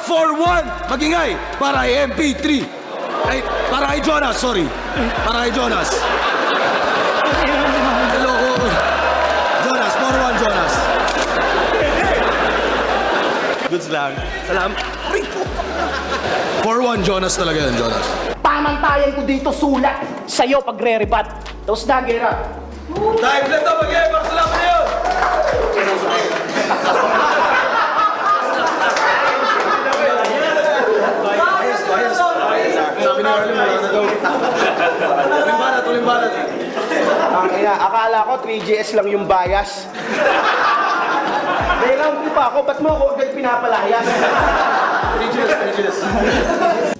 4-1! Magingay! Para kay MP3! Ay, para kay Jonas, sorry. Para kay Jonas. Hello, Jonas, 4-1, Jonas. Goods lang. Salam. 4-1, Jonas talaga yun, Jonas. Pamantayan ko dito sulat sa'yo pagre-rebat. Tapos na, Gera. Dahil lang ito, magiging magsalamat na yun! Sabi ni Arlen, wala na daw. Tuling balat. Kaya, akala ko 3GS lang yung bias. Nailang pa ako, ba't mo ako agad pinapalayas? 3GS.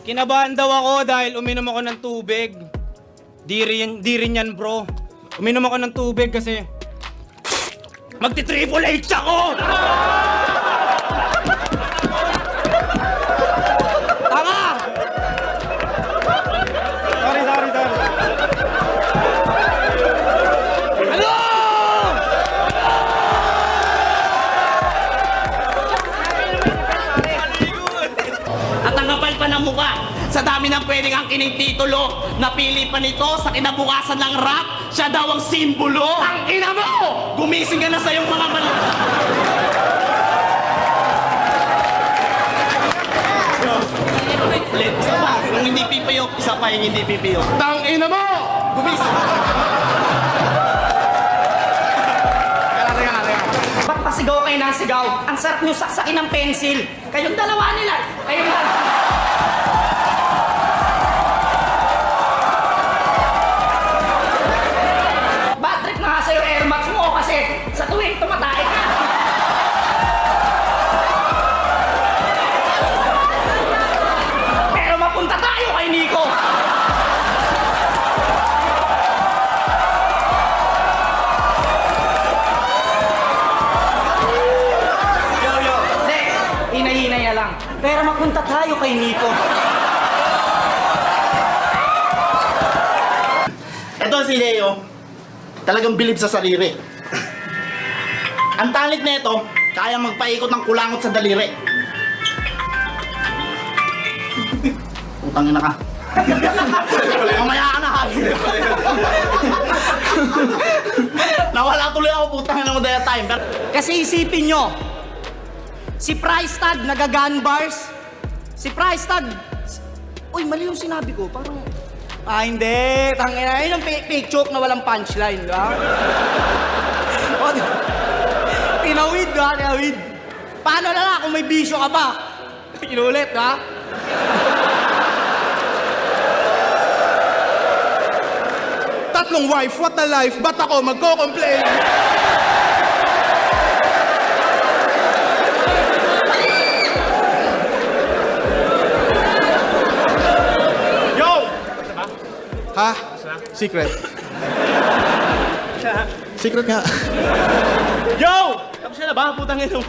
Kinabahan daw ako dahil uminom ako ng tubig. Di rin yan, bro. Uminom ako ng tubig kasi magti-triple H ako! Tanga! Sorry. Ano? At ang kapal pa ng mukha, sa dami ng pwedeng angkining titulo, napili pa nito sa kinabukasan ng rap, siya daw ang simbolo. Ang ina mo! Gumising ka na sa iyong mga Ulit, isa pa. Kung hindi pipiyok, isa pa yung hindi pipiyok. Tang ina mo! Gumising! Ba't pasigaw kayo ng sigaw? Ang sarap nyo saksakin ng pensil. Kayong dalawa nila. Kayong dalawa. Bad trip na nga sa'yo Air Max mo kasi sa tuwing tumatay ka. Pero mapunta tayo kay Nico. Hindi, hinay-hinay na lang. Pero mapunta tayo kay Nico. Ito si Leo, talagang bilib sa sarili. Ang talent nito, kaya magpaikot ng kulangot sa daliri. Utangin na ka. Mamaya ka na, ha? Nawala tuloy ako, putangin na mo dahil time. Kasi isipin nyo, si Price Tag nagagun bars. Si Price Tag... Uy, mali yung sinabi ko. Parang... hindi. Tangina. Yun yung fake joke na walang punchline, di ba? O, tinawid, ha? Tinawid. Paano na lang kung may bisyo ka pa? Inulit, ha? Tatlong wife, what a life. Ba't ako magko-complain? Yo! Ha? Secret. Secret nga. Yo! Tapos na ba? Putang ino.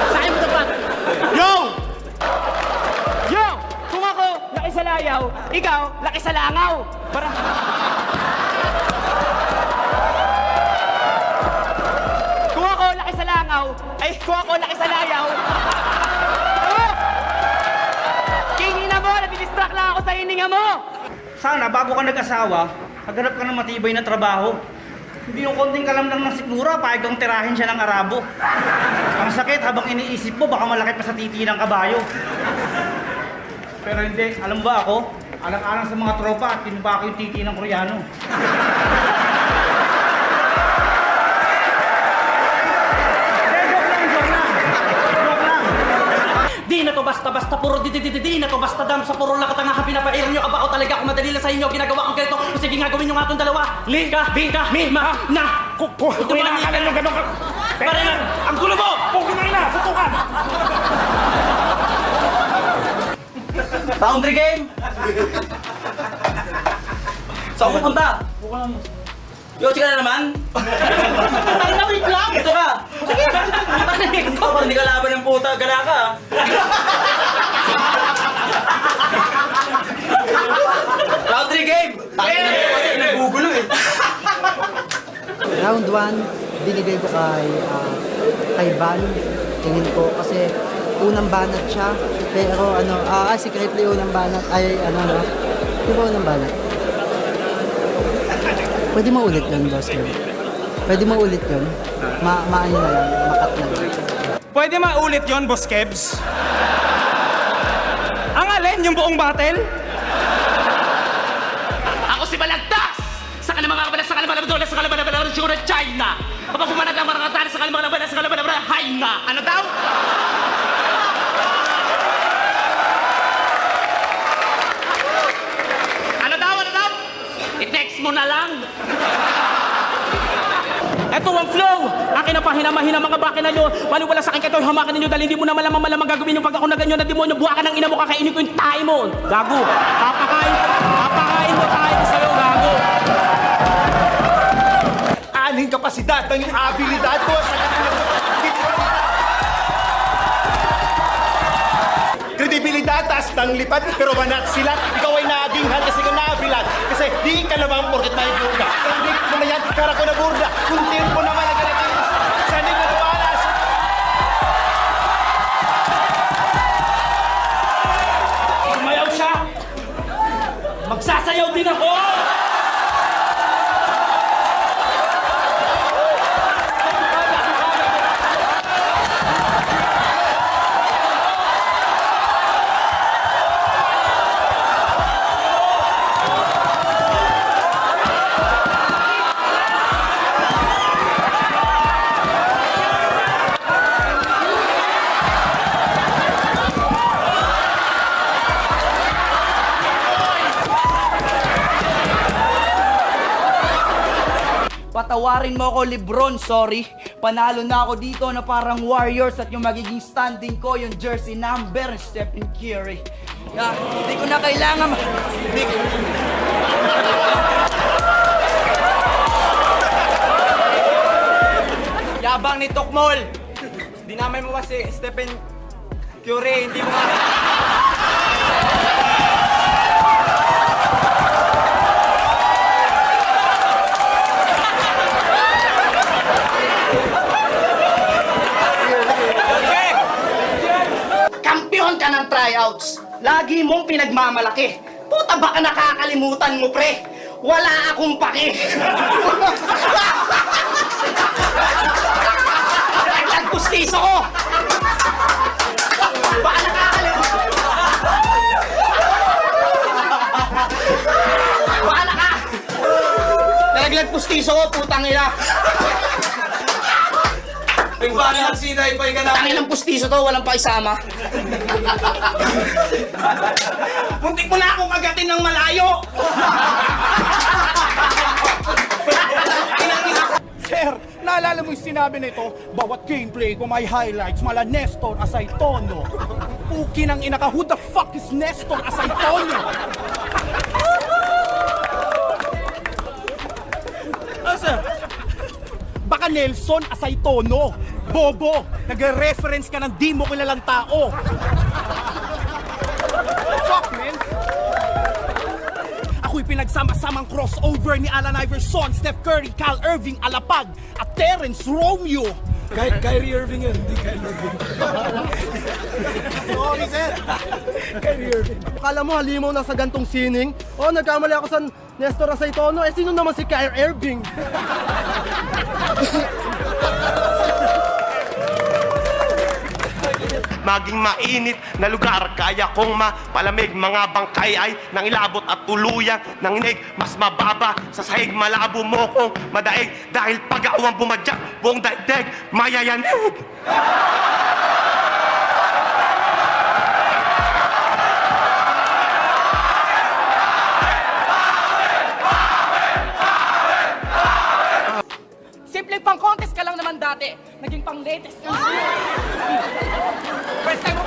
Saan mo dapat? Yo! Yo! Kung ako, laki sa layaw, ikaw, laki sa langaw. Para... Kung ako, laki sa langaw, ay kung ako, laki sa layaw. Kingina mo, nadidistract lang ako sa hininga mo. Sana, bago ka nag-asawa, maghanap ka ng matibay na trabaho. Hindi yung konting kalamlang ng sikmura, pahig kang tirahin siya ng Arabo. Ang sakit habang iniisip mo, baka malaki pa sa titi ng kabayo. Pero hindi, alam mo ba ako? Alang-alang sa mga tropa at tinuba ko yung titi ng Koreano. Di na to basta-basta, puro di na to basta dam sa puro lakot ang pinapairan nyo. Aba o talaga kung madali lang sa inyo, ginagawa kong ganito. Sige nga, gawin nyo nga itong dalawa. Lika, bika, mi, ma, na. Ito na nga lang yung gano'n ka. Pare lang, ang gulo mo! Pukin na, sutukan! Boundary game! Saan ko punta? Yo, chika na naman! Tayo na, wait lang! Ito ka! Sige! Punta na ito! Parang hindi ka laban ng puta, gala ka! Round 3 game! Tayo na ito kasi nagugulo eh! Round 1, binigay ko kay Kay Van, tingin ko. Kasi unang banat siya. Pero secretly unang banat. Di ba unang banat? Pwede maulit yun, boss. Pwede maulit yun. Maano na lang, makat na lang. Pwede maulit yon, Boss Kebs? Ang alin, yung buong battle? Ako si Balagtas! Sa kanamang sa kanamang sa kanamang siguro China! Kapag pumanag ang mga katana sa kanamang Haina! Ano daw? Ano daw? I-text mo na lang! Ito ang flow! Akin na pahinamahina mga bakina nyo. Wala sa akin kayo, hamakan ninyo dahil hindi mo na malamang gagawin yung pag ako na ganyan na demonyo. Buwakan ng ina mo, kakainin ko yung tayo mo. Gago! Papakain mo tayo sa'yo, gago! Aling kapasidad ng iyong abilidad ko sa kredibilidad, taas ng lipat, pero banat sila. Ikaw ay naging hal kasi ka naabilan. Kasi di ka naman porket may burda. Hindi ko na yan, kara ko na burda. Kung tempo naman na ganito, saan din mo nabalas? Sumayaw siya! Magsasayaw din ako! Patawarin mo ako, Lebron, sorry. Panalo na ako dito na parang Warriors at yung magiging standing ko, yung jersey number, Stephen Curry. Hindi ko na kailangan Yabang ni Tokmol! Dinamay mo kasi Stephen Curry, hindi mo nga... Kampiyon ka ng tryouts. Lagi mong pinagmamalaki. Puta baka nakakalimutan mo, pre. Wala akong pake. Nagpustiso ko. Baka nakakalimutan. Baka nalaglag pustiso ko, putang ina. Paano ang sinay pa ka Tangin ng pustiso to, walang paisama. Muntik mo na akong kagatin ng malayo! Sir, naalala mo yung sinabi nito? Bawat gameplay ko may highlights, mala Nestor asay tono. Puki ng ina ka, who the fuck is Nestor asay tono? Sir, baka Nelson asay tono. Bobo, nagre-reference ka ng di mo kilalang tao. Fuck, man. Ako'y pinagsama-samang crossover ni Allen Iverson, Steph Curry, Cal Irving, Alapag, at Terence Romeo. Kyrie Irving yun, hindi Kyrie Irving. Sorry, sir. Kyrie Irving. Akala mo halimaw na sa gantong sining? Oh, nagkamali ako sa Nestor Asaytono. Sino naman si Kyrie Irving? Maging mainit na lugar, kaya kong mapalamig. Mga bangkay ay nangilabot at tuluyang nanginig. Mas mababa sa sahig, malabo mo kong madaig. Dahil pag-awang bumadyak, buong daigdig mayayanig. Simple pang contest ka lang naman dati. Naging pang latest. First time mo